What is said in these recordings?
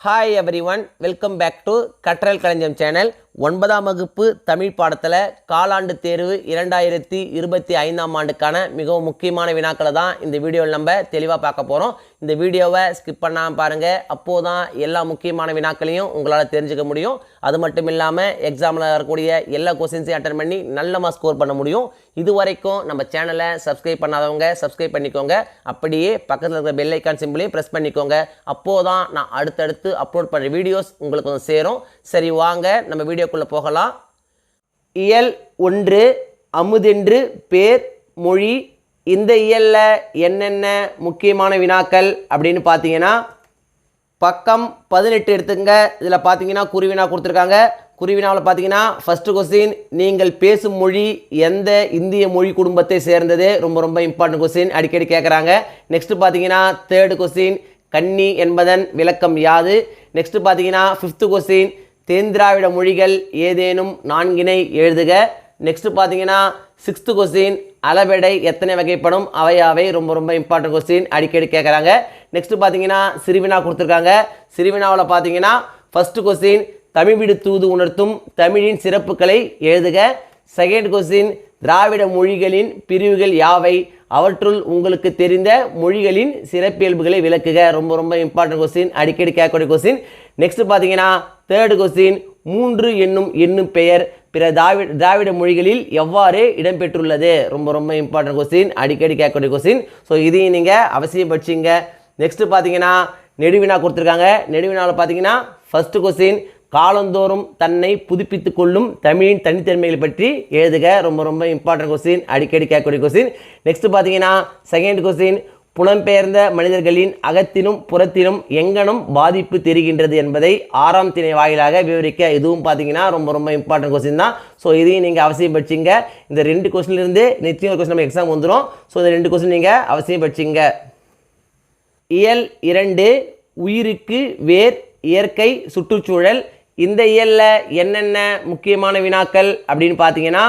Hi everyone, welcome back to Katral Kalanjiyam channel. 9ஆம் வகுப்பு தமிழ் பாடத்தில் காலாண்டு தேர்வு 2025ஆம் ஆண்டுக்கான மிகவும் முக்கியமான வினாக்களை தான் இந்த வீடியோவில் நம்ம தெளிவாக பார்க்க போகிறோம். இந்த வீடியோவை ஸ்கிப் பண்ணாமல் பாருங்கள். அப்போது தான் எல்லா முக்கியமான வினாக்களையும் உங்களால் தெரிஞ்சுக்க முடியும். அது மட்டும் இல்லாமல் எக்ஸாமில் வரக்கூடிய எல்லா கொஸ்டின்ஸையும் அட்டன் பண்ணி நல்லமாக ஸ்கோர் பண்ண முடியும். இது வரைக்கும் நம்ம சேனலை சப்ஸ்கிரைப் பண்ணாதவங்க சப்ஸ்கிரைப் பண்ணிக்கோங்க. அப்படியே பக்கத்தில் இருக்கிற பெல் ஐக்கான் சிம்பிளையும் ப்ரெஸ் பண்ணிக்கோங்க. அப்போது தான் நான் அடுத்தடுத்து அப்லோட் பண்ணுற வீடியோஸ் உங்களுக்கு வந்து சேரும். சரி, வாங்க நம்ம வீடியோக்குள்ளே போகலாம். இயல் 1 அமுதென்று பேர் மொழி. இந்த இயலில் என்னென்ன முக்கியமான வினாக்கள் அப்படின்னு பார்த்தீங்கன்னா, பக்கம் 18 எடுத்துங்க. இதில் பார்த்தீங்கன்னா குறிவினா கொடுத்துருக்காங்க. குறிவினாவில் பார்த்தீங்கன்னா ஃபஸ்ட்டு கொஸ்டின், நீங்கள் பேசும் மொழி எந்த இந்திய மொழி குடும்பத்தை சேர்ந்தது? ரொம்ப ரொம்ப இம்பார்ட்டன்ட் கொஸ்டின், அடிக்கடி கேட்குறாங்க. நெக்ஸ்ட்டு பார்த்தீங்கன்னா தேர்டு கொஸ்டின், கன்னி என்பதன் விளக்கம் யாது? நெக்ஸ்ட்டு பார்த்தீங்கன்னா ஃபிஃப்த்து கொஸ்டின், தென்திராவிட மொழிகள் ஏதேனும் 4 எழுதுக. நெக்ஸ்ட்டு பார்த்தீங்கன்னா சிக்ஸ்த்து கொஸ்டின், அளபெடை எத்தனை வகைப்படும்? அவையாவை. ரொம்ப ரொம்ப இம்பார்ட்டன்ட் கொஸ்டின், அடிக்கடி கேட்குறாங்க. நெக்ஸ்ட்டு பார்த்தீங்கன்னா சிறுவினா கொடுத்துருக்காங்க. சிறுவினாவில் பார்த்தீங்கன்னா ஃபஸ்ட்டு கொஸ்டின், தமிழ் விடு தூது உணர்த்தும் தமிழின் சிறப்புகளை எழுதுக. செகண்ட் கொஸ்டின், திராவிட மொழிகளின் பிரிவுகள் யாவை? அவற்றுள் உங்களுக்கு தெரிந்த மொழிகளின் சிறப்பியல்புகளை விளக்குக. ரொம்ப ரொம்ப இம்பார்ட்டன்ட் கொஸ்டின், அடிக்கடி கேட்கக்கூடிய கொஸ்டின். நெக்ஸ்ட் பார்த்தீங்கன்னா தேர்டு கொஸ்டின், 3 என்னும் பெயர் பிற திராவிட மொழிகளில் எவ்வாறு இடம்பெற்றுள்ளது? ரொம்ப ரொம்ப இம்பார்ட்டன்ட் கொஸ்டின், அடிக்கடி கேட்கக்கூடிய கொஸ்டின். ஸோ இதையும் நீங்கள் அவசியம் படிச்சிங்க. நெக்ஸ்ட்டு பார்த்தீங்கன்னா நெடுவினா கொடுத்துருக்காங்க. நெடுவினாவில் பார்த்தீங்கன்னா ஃபஸ்ட்டு கொஸ்டின், காலந்தோறும் தன்னை புதுப்பித்து கொள்ளும் தமிழின் தனித்தன்மைகளை பற்றி எழுதுக. ரொம்ப ரொம்ப இம்பார்ட்டன்ட் கொஸ்டின், அடிக்கடி கேட்கக்கூடிய கொஸ்டின். நெக்ஸ்ட் பார்த்தீங்கன்னா செகண்ட் கொஸ்டின், புலம்பெயர்ந்த மனிதர்களின் அகத்திலும் புறத்திலும் எங்கனம் பாதிப்பு தெரிகின்றது என்பதை 6ஆம் திணை வாயிலாக விவரிக்க. இதுவும் பார்த்தீங்கன்னா ரொம்ப ரொம்ப இம்பார்ட்டன்ட் கொஸ்டின் தான். ஸோ இதையும் நீங்கள் அவசியம் படிச்சிங்க. இந்த 2 கொஸ்டின்லேருந்து நிச்சயம் ஒரு கொஸ்டின் நம்ம எக்ஸாம் வந்துடும். ஸோ இந்த 2 கொஸ்டின் நீங்கள் அவசியம் படிச்சிங்க. இயல் 2 உயிருக்கு வேர் இயற்கை சுற்றுச்சூழல். இந்த இயலில் என்னென்ன முக்கியமான வினாக்கள் அப்படின்னு பார்த்தீங்கன்னா,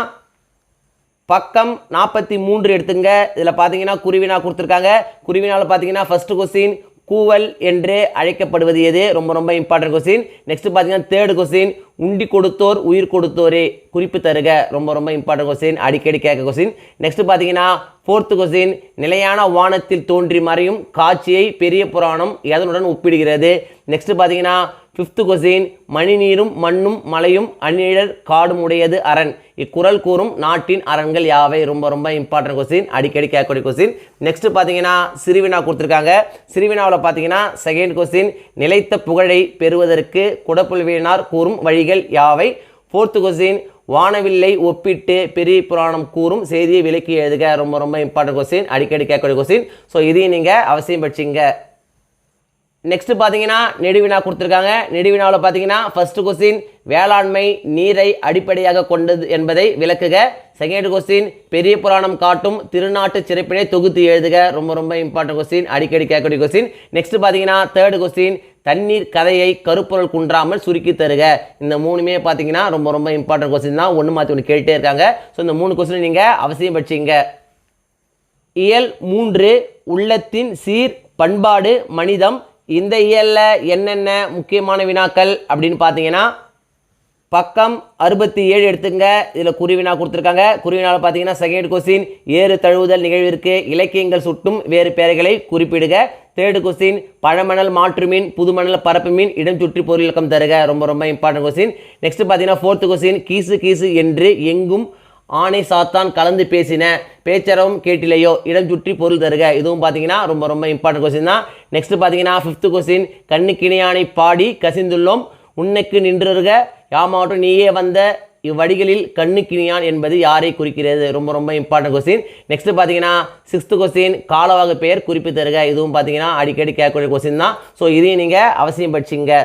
பக்கம் 43 எடுத்துங்க. இதில் பார்த்தீங்கன்னா குறிவினா கொடுத்துருக்காங்க. குறிவினாவில் பார்த்தீங்கன்னா ஃபஸ்ட்டு கொஸ்டின், கூவல் என்று அழைக்கப்படுவது எது? ரொம்ப ரொம்ப இம்பார்ட்டன்ட் கொஸ்டின். நெக்ஸ்ட் பார்த்தீங்கன்னா தேர்டு கொஸ்டின், உண்டி கொடுத்தோர் உயிர் கொடுத்தோரே குறிப்பு தருக. ரொம்ப ரொம்ப இம்பார்ட்டன்ட் கொஸ்டின், அடிக்கடி கேட்க கொஸ்டின். நெக்ஸ்ட் பார்த்தீங்கன்னா ஃபோர்த்து கொஸ்டின், நிலையான வானத்தில் தோன்றி மறையும் காட்சியை பெரிய புராணம் எதனுடன் ஒப்பிடுகிறது? நெக்ஸ்ட் பார்த்தீங்கன்னா ஃபிஃப்த்து கொஸ்டின், மணி நீரும் மண்ணும் மலையும் அந்நிழர் காடும் உடையது அரண், இக்குறள் கூறும் நாட்டின் அரண்கள் யாவை? ரொம்ப ரொம்ப இம்பார்ட்டன்ட் கொஸ்டின், அடிக்கடி கேட்கக்கூடிய கொஸ்டின். நெக்ஸ்ட் பார்த்தீங்கன்னா சிறுவினா கொடுத்துருக்காங்க. சிறுவினாவில் பார்த்தீங்கன்னா செகண்ட் கொஸ்டின், நிலைத்த புகழை பெறுவதற்கு குடப்புல்வியினார் கூறும் வழிகள் யாவை? ஃபோர்த்து கொஸ்டின், வானவில்லை ஒப்பிட்டு பெரிய புராணம் கூறும் செய்தியை விலக்கி எழுதுக. ரொம்ப ரொம்ப இம்பார்ட்டன்ட் கொஸ்டின், அடிக்கடி கேட்கக்கூடிய கொஸ்டின். ஸோ இதையும் நீங்கள் அவசியம் படிச்சிங்க. நெக்ஸ்ட் பார்த்தீங்கன்னா நெடுவினா கொடுத்துருக்காங்க. நெடுவினாவில் பார்த்தீங்கன்னா ஃபர்ஸ்ட் கொஸ்டின், வேளாண்மை நீரை அடிப்படையாக கொண்டது என்பதை விளக்குக. செகண்ட் கொஸ்டின், பெரிய புராணம் காட்டும் திருநாட்டு சிறப்பினை தொகுத்து எழுதுக. ரொம்ப ரொம்ப இம்பார்ட்டன்ட் கொஸ்டின், அடிக்கடி கேட்கக்கூடிய கொஸ்டின். நெக்ஸ்ட் பார்த்தீங்கன்னா தேர்டு கொஸ்டின், தண்ணீர் கதையை கருப்பொருள் குன்றாமல் சுருக்கி தருக. இந்த 3மே பார்த்தீங்கன்னா ரொம்ப ரொம்ப இம்பார்ட்டன்ட் கொஸ்டின் தான். ஒன்று மாற்றி ஒன்று கேட்டே இருக்காங்க. ஸோ இந்த 3 கொஸ்டின் நீங்கள் அவசியம் படிச்சிங்க. இயல் 3 உள்ளத்தின் சீர் பண்பாடு மனிதம். இந்த இயலில் என்னென்ன முக்கியமான வினாக்கள் அப்படின்னு பார்த்தீங்கன்னா, பக்கம் 67 எடுத்துங்க. இதில் குறிவினா கொடுத்துருக்காங்க. குறிவினாவில் பார்த்தீங்கன்னா செகண்ட் கொஸ்டின், ஏறு தழுவுதல் நிகழ்விற்கு இலக்கியங்கள் சுட்டும் வேறு பெயர்களை குறிப்பிடுக. தேர்டு கொஸ்டின், பழமணல் மாற்றுமீன் புதுமணல் பரப்புமீன் இடம் சுற்றி பொருள் விளக்கம் தருக. ரொம்ப ரொம்ப இம்பார்ட்டன்ட் கொஸ்டின். நெக்ஸ்ட் பார்த்தீங்கன்னா ஃபோர்த்து கொஸ்டின், கீசு கீசு என்று எங்கும் ஆணை சாத்தான் கலந்து பேசின பேச்சரவும் கேட்டிலையோ இடம் சுற்றி பொருள் தருக. இதுவும் பார்த்தீங்கன்னா ரொம்ப ரொம்ப இம்பார்ட்டன்ட் கொஸ்டின் தான். நெக்ஸ்ட் பார்த்தீங்கன்னா ஃபிஃப்த்து கொஸ்டின், கண்ணுக்கிணையானை பாடி கசிந்துள்ளோம் உன்னைக்கு நின்றுக யாமாட்டும் நீயே வந்த இவ்வடிகளில் கண்ணுக்கிணியான் என்பது யாரை குறிக்கிறது? ரொம்ப ரொம்ப இம்பார்ட்டன்ட் கொஸ்டின். நெக்ஸ்ட் பார்த்தீங்கன்னா சிக்ஸ்த்து கொஸ்டின், காலவாக பெயர் குறிப்பு தருக. இதுவும் பார்த்தீங்கன்னா அடிக்கடி கேட்கக்கூடிய கொஸ்டின் தான். ஸோ இதையும் நீங்கள் அவசியம் படிச்சிங்க.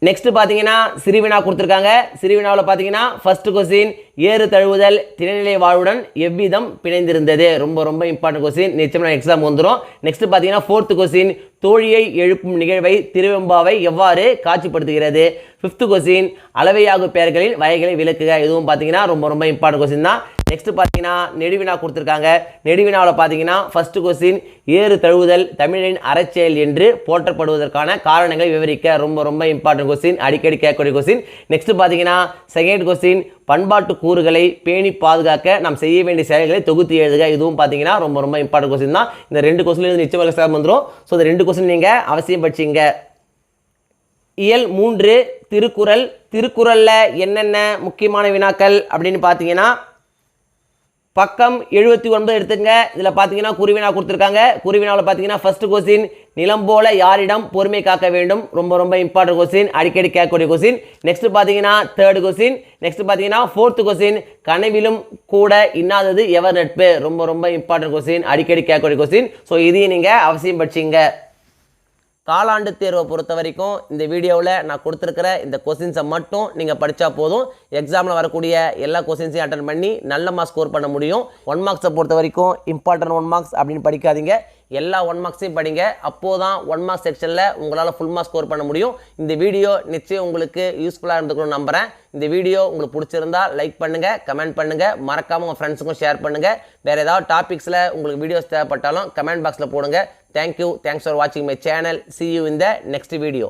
நெக்ஸ்ட் பார்த்தீங்கன்னா சிறுவினா கொடுத்துருக்காங்க. சிறுவினாவில் பார்த்தீங்கன்னா ஃபர்ஸ்ட் கொஸ்டின், ஏறு தழுவுதல் திணைநிலை வாழ்வுடன் எவ்விதம் பிணைந்திருந்தது? ரொம்ப ரொம்ப இம்பார்ட்டன்ட் கொஸ்டின், நிச்சயமாக எக்ஸாம் வந்துடும். நெக்ஸ்ட் பார்த்தீங்கன்னா ஃபோர்த்து கொஸ்டின், தோழியை எழுப்பும் நிகழ்வை திருவெம்பாவை எவ்வாறு காட்சிப்படுத்துகிறது? ஃபிஃப்த்து கொஸ்டின், அளவையாகு பெயர்களின் வகைகளை விளக்குக. இதுவும் பார்த்தீங்கன்னா ரொம்ப ரொம்ப இம்பார்ட்டன்ட் கொஸ்டின் தான். நெக்ஸ்ட் பார்த்தீங்கன்னா நெடுவினா கொடுத்துருக்காங்க. நெடுவினாவில் பார்த்தீங்கன்னா ஃபர்ஸ்ட் கொஸ்டின் ஏறு தழுவுதல் தமிழின் அறச்செயல் என்று போற்றப்படுவதற்கான காரணங்களை விவரிக்க. ரொம்ப ரொம்ப இம்பார்ட்டன்ட் கொஸ்டின், அடிக்கடி கேட்கக்கூடிய கொஸ்டின். நெக்ஸ்ட் பார்த்தீங்கன்னா செகண்ட் கொஸ்டின் பண்பாட்டு கூறுகளை பேணி பாதுகாக்க நாம் செய்ய வேண்டிய செயல்களை தொகுத்து எழுதுக. இதுவும் பார்த்தீங்கன்னா ரொம்ப ரொம்ப இம்பார்ட்டன்ட் கொஸ்டின் தான். இந்த 2 கொஸ்டின் நிச்சயமாக எக்ஸாம் வந்துடும். ஸோ இந்த 2 கொஸ்டின் நீங்கள் அவசியம் படிச்சிங்க. இயல் 3 திருக்குறள். திருக்குறளில் என்னென்ன முக்கியமான வினாக்கள் அப்படின்னு பார்த்தீங்கன்னா பக்கம் 79 எடுத்துங்க. இதில் பார்த்தீங்கன்னா குருவினா கொடுத்துருக்காங்க. குருவினாவில் பார்த்தீங்கன்னா ஃபர்ஸ்ட் கொஸ்டின் நிலம் போல யாரிடம் பொறுமை காக்க வேண்டும். ரொம்ப ரொம்ப இம்பார்ட்டன்ட் கொஸ்டின், அடிக்கடி கேட்கக்கூடிய கொஸ்டின். நெக்ஸ்ட் பார்த்தீங்கன்னா தேர்ட் கொஸ்டின். நெக்ஸ்ட் பார்த்தீங்கன்னா ஃபோர்த் கொஸ்டின் கனவிலும் கூட இன்னாதது எவர் நட்பு. ரொம்ப ரொம்ப இம்பார்ட்டன்ட் கொஸ்டின், அடிக்கடி கேட்கக்கூடிய கொஸ்டின். ஸோ இதையும் நீங்கள் அவசியம் படிச்சிங்க. காலாண்டு தேர்வை பொறுத்த வரைக்கும் இந்த வீடியோவில் நான் கொடுத்துருக்கிற இந்த கொஸ்டின்ஸை மட்டும் நீங்கள் படித்தா போதும். எக்ஸாமில் வரக்கூடிய எல்லா கொஸ்டின்ஸையும் அட்டன் பண்ணி நல்ல மார்க்ஸ் ஸ்கோர் பண்ண முடியும். 1 மார்க்ஸை பொறுத்த வரைக்கும் இம்பார்ட்டன்ட் 1 மார்க்ஸ் அப்படின்னு படிக்காதீங்க. எல்லா 1 மார்க்ஸையும் படிங்க. அப்போது தான் 1 மார்க்ஸ் செக்ஷனில் உங்களால் ஃபுல் மார்க்ஸ் ஸ்கோர் பண்ண முடியும். இந்த வீடியோ நிச்சயம் உங்களுக்கு யூஸ்ஃபுல்லாக இருந்துக்கணும்னு நம்புகிறேன். இந்த வீடியோ உங்களுக்கு பிடிச்சிருந்தா லைக் பண்ணுங்கள், கமெண்ட் பண்ணுங்கள், மறக்காமல் உங்கள் ஃப்ரெண்ட்ஸுக்கும் ஷேர் பண்ணுங்கள். வேறு ஏதாவது டாபிக்ஸில் உங்களுக்கு வீடியோஸ் தேவைப்பட்டாலும் கமெண்ட் பாக்ஸில் போடுங்க. Thank you. Thanks for watching my channel. See you in the next video.